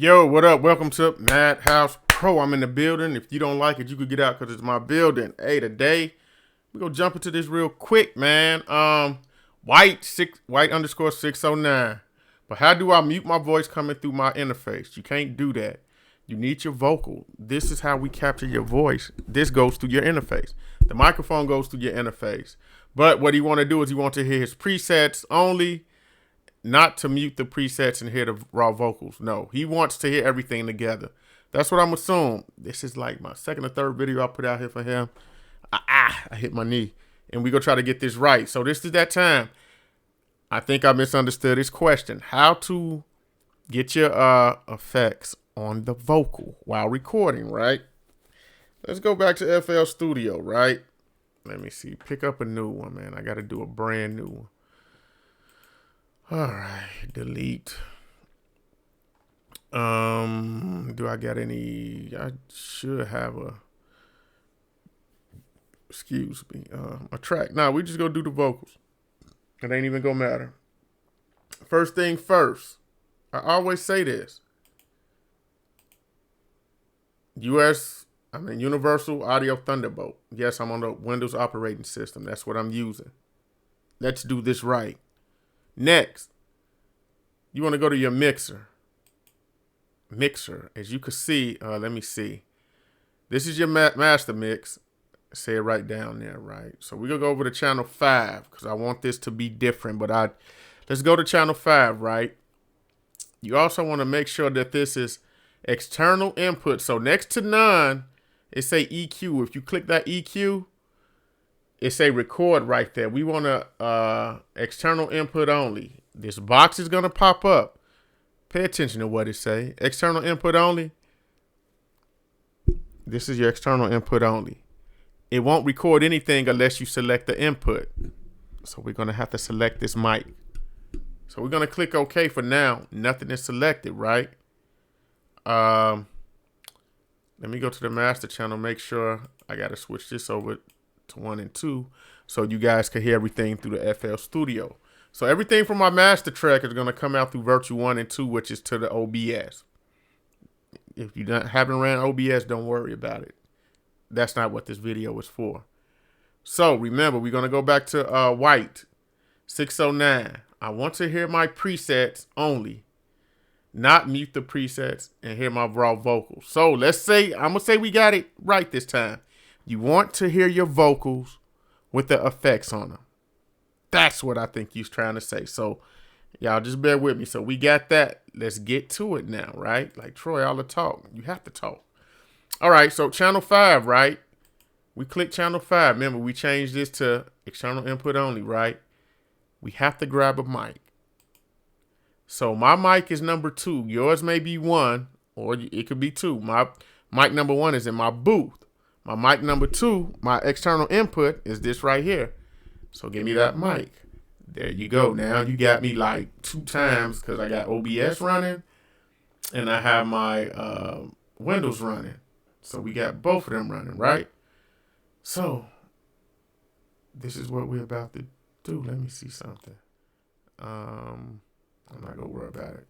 Yo, what up? Welcome to Madhouse Pro. I'm in the building. If you don't like it, you could get out because it's my building. Hey, today we gonna jump into this real quick, man. White underscore 609. But how do I mute my voice coming through my interface? You can't do that. You need your vocal. This is how we capture your voice. This goes through your interface. The microphone goes through your interface. But what he want to do is he want to hear his presets only. Not to mute the presets and hear the raw vocals. No, he wants to hear everything together. That's what I'm assuming. This is like my second or third video I put out here for him. I hit my knee. And we gonna try to get this right. So this is that time. I think I misunderstood his question. How to get your effects on the vocal while recording, right? Let's go back to FL Studio, right? Let me see. Pick up a new one, man. I gotta do a brand new one. All right, delete. Do I got any? I should have a track. Nah, we just gonna do the vocals. It ain't even gonna matter. First thing first, I always say this. Universal Audio Thunderbolt. Yes, I'm on the Windows operating system. That's what I'm using. Let's do this right. Next, you want to go to your mixer. As you can see, let me see. This is your master mix. Say it right down there, right? So we're going to go over to channel 5 because I want this to be different. But let's go to channel 5, right? You also want to make sure that this is external input. So next to none, it say EQ. If you click that EQ, it say record right there. We want to external input only. This box is going to pop up. Pay attention to what it say. External input only. This is your external input only. It won't record anything unless you select the input. So we're going to have to select this mic. So we're going to click OK for now. Nothing is selected, right? Let me go to the master channel. Make sure I got to switch this over to 1 and 2 so you guys can hear everything through the FL Studio. So everything from my master track is going to come out through Virtual 1 and 2, which is to the OBS. If you haven't ran OBS, don't worry about it. That's not what this video is for. So remember, we're going to go back to White 609. I want to hear my presets only, not mute the presets and hear my raw vocals. So let's say, I'm going to say we got it right this time. You want to hear your vocals with the effects on them. That's what I think he's trying to say. So y'all just bear with me. So we got that. Let's get to it now, right? Like Troy, all the talk. You have to talk. All right, so channel 5, right? We click channel 5. Remember, we changed this to external input only, right? We have to grab a mic. So my mic is number 2. Yours may be 1, or it could be 2. My mic number 1 is in my booth. My mic number 2, my external input, is this right here. So give me that mic. There you go. Now you got me like 2 times because I got OBS running and I have my Windows running. So we got both of them running, right? So this is what we're about to do. Let me see something. I'm not going to worry about it.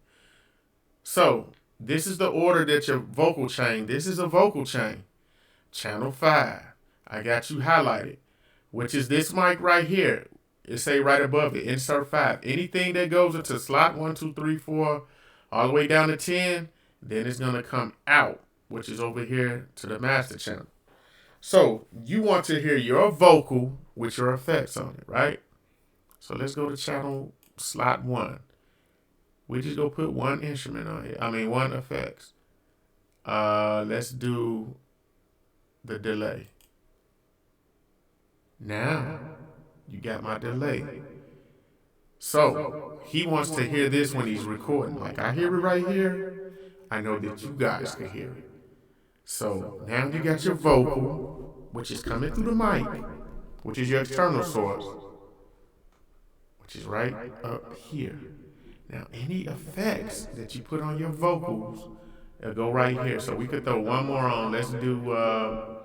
So this is the order that your vocal chain. This is a vocal chain. Channel 5. I got you highlighted, which is this mic right here. It say right above it, insert 5. Anything that goes into slot 1, 2, 3, 4, all the way down to 10, then it's going to come out, which is over here to the master channel. So you want to hear your vocal with your effects on it, right? So let's go to channel slot 1. We just go put 1 instrument on here. 1 effects. Let's do the delay. Now you got my delay. So he wants to hear this when he's recording. Like I hear it right here. I know that you guys can hear it. So now you got your vocal, which is coming through the mic, which is your external source, which is right up here. Now any effects that you put on your vocals, they'll go right here. So we could throw one more on. Let's do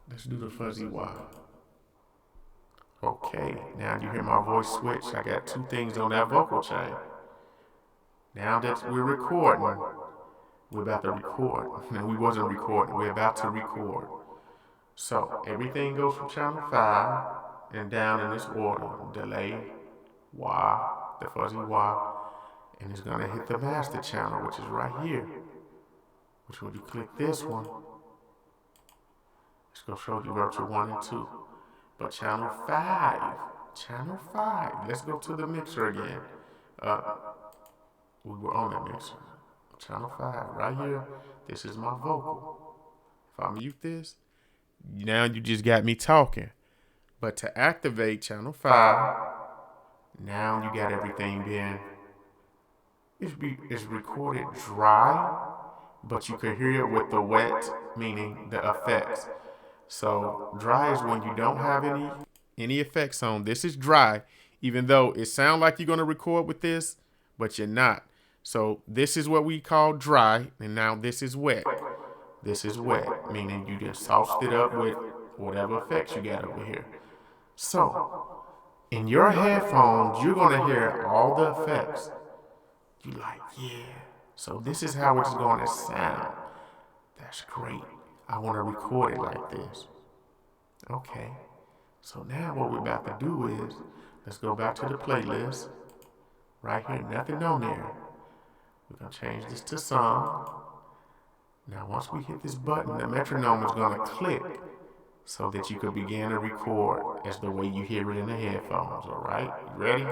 let's do the fuzzy wah. Okay, now you hear my voice switch. I got 2 things on that vocal chain. Now that we're recording, we're about to record. And we wasn't recording, we're about to record. So everything goes from channel 5 and down in this order. Delay, Y, the fuzzy Y, and it's gonna hit the master channel, which is right here. Which when you click this one, it's gonna show you virtual 1 and 2. But channel 5, let's go to the mixer again. We were on that mixer. Channel 5, right here, this is my vocal. If I mute this, now you just got me talking. But to activate channel 5, now you got everything being, it's recorded dry, but you can hear it with the wet, meaning the effects. So dry is when you don't have any effects on. This is dry, even though it sounds like you're gonna record with this, but you're not. So this is what we call dry, and now this is wet. This is wet, meaning you just sauced it up with whatever effects you got over here. So in your headphones, you're gonna hear all the effects. You like, yeah. So this is how it's gonna sound. That's great. I wanna record it like this. Okay. So now what we're about to do is, let's go back to the playlist. Right here, nothing on there. We're gonna change this to song. Now once we hit this button, the metronome is gonna click so that you can begin to record as the way you hear it in the headphones, all right? You ready?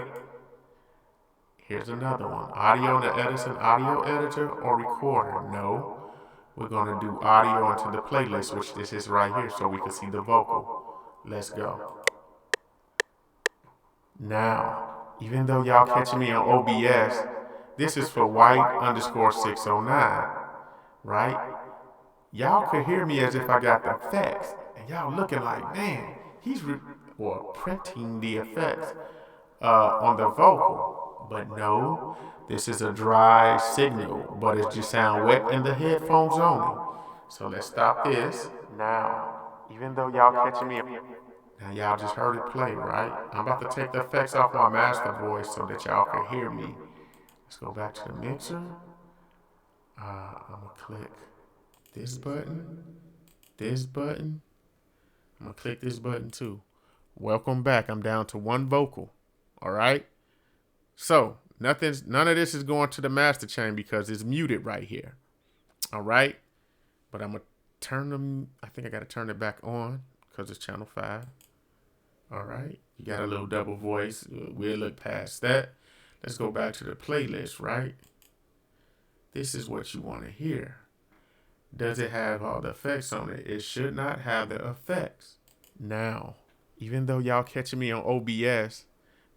Here's another one. Audio in the Edison audio editor or recorder? No. We're gonna do audio into the playlist, which this is right here, so we can see the vocal. Let's go. Now, even though y'all catching me on OBS, this is for white_609, right? Y'all could hear me as if I got the effects, and y'all looking like, man, he's printing the effects on the vocal. But no, this is a dry signal, but it just sound wet in the headphones only. So let's stop this. Now, even though y'all catching me, now y'all just heard it play, right? I'm about to take the effects off my master voice so that y'all can hear me. Let's go back to the mixer. I'm gonna click this button, this button. I'm gonna click this button too. Welcome back. I'm down to one vocal. All right. So none of this is going to the master chain because it's muted right here. All right. But I'm gonna turn them. I think I gotta turn it back on because it's channel 5. All right. You got a little double voice. We'll look past that. Let's go back to the playlist, right? This is what you want to hear. Does it have all the effects on it? It should not have the effects. Now, even though y'all catching me on OBS,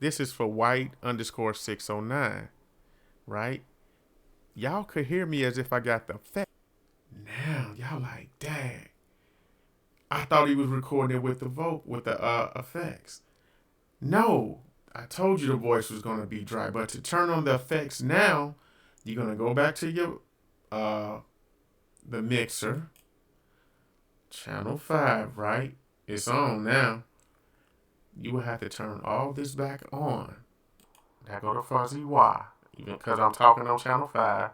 this is for white_609, right? Y'all could hear me as if I got the effect. Now, y'all like, dang. I thought he was recording it with the effects. No, I told you the voice was going to be dry, but to turn on the effects now, you're going to go back to your the mixer, channel 5, right? It's on now. You will have to turn all this back on. That go to fuzzy Y, even because I'm talking on channel 5.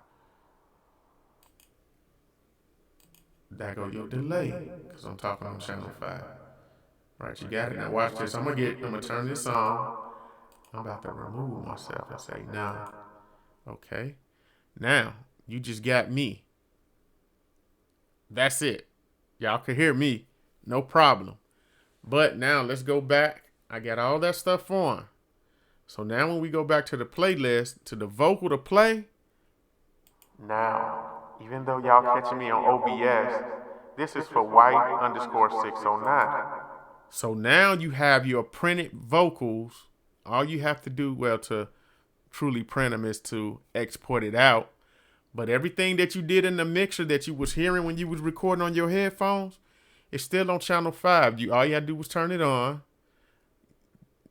That go your delay, because I'm talking on channel 5. Right, you got it. Now watch this. I'm gonna turn this on. I'm about to remove myself and say no. Okay. Now, you just got me. That's it. Y'all can hear me. No problem. But now let's go back. I got all that stuff on. So now when we go back to the playlist, to the vocal to play. Now, even though y'all catching me on OBS, this is for white_609. So now you have your printed vocals. All you have to do, well, to truly print them is to export it out. But everything that you did in the mixer that you was hearing when you was recording on your headphones, it's still on channel 5. All you had to do was turn it on.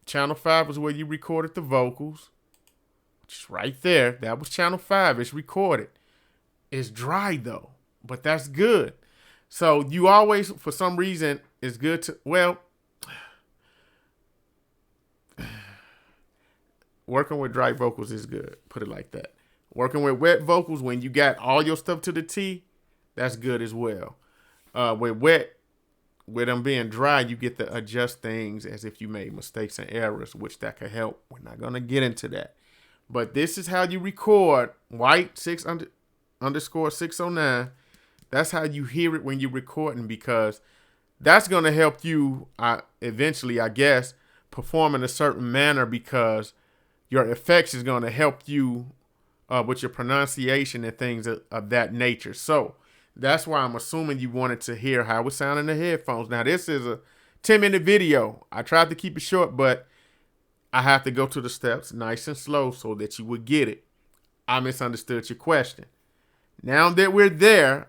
Channel 5 was where you recorded the vocals. Just right there. That was channel 5. It's recorded. It's dry though, but that's good. So you always, for some reason, it's good to, well, working with dry vocals is good. Put it like that. Working with wet vocals when you got all your stuff to the T, that's good as well. With them being dry, you get to adjust things as if you made mistakes and errors, which that could help. We're not gonna get into that, but this is how you record. White 6_609. That's how you hear it when you're recording, because that's gonna help you eventually, I guess, perform in a certain manner, because your effects is gonna help you with your pronunciation and things of that nature. So that's why I'm assuming you wanted to hear how it sound in the headphones. Now, this is a 10-minute video. I tried to keep it short, but I have to go to the steps nice and slow so that you would get it. I misunderstood your question. Now that we're there,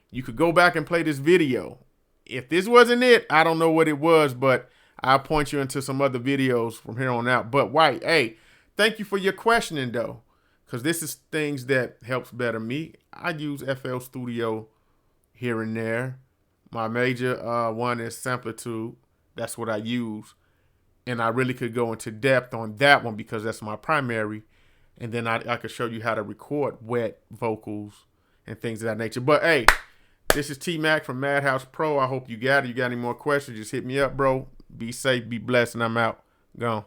you could go back and play this video. If this wasn't it, I don't know what it was, but I'll point you into some other videos from here on out. But White, hey, thank you for your questioning, though, because this is things that helps better me. I use FL Studio here and there. My major one is Samplitude. That's what I use. And I really could go into depth on that one because that's my primary. And then I could show you how to record wet vocals and things of that nature. But hey, this is T-Mac from Madhouse Pro. I hope you got it. You got any more questions, just hit me up, bro. Be safe, be blessed, and I'm out. Gone.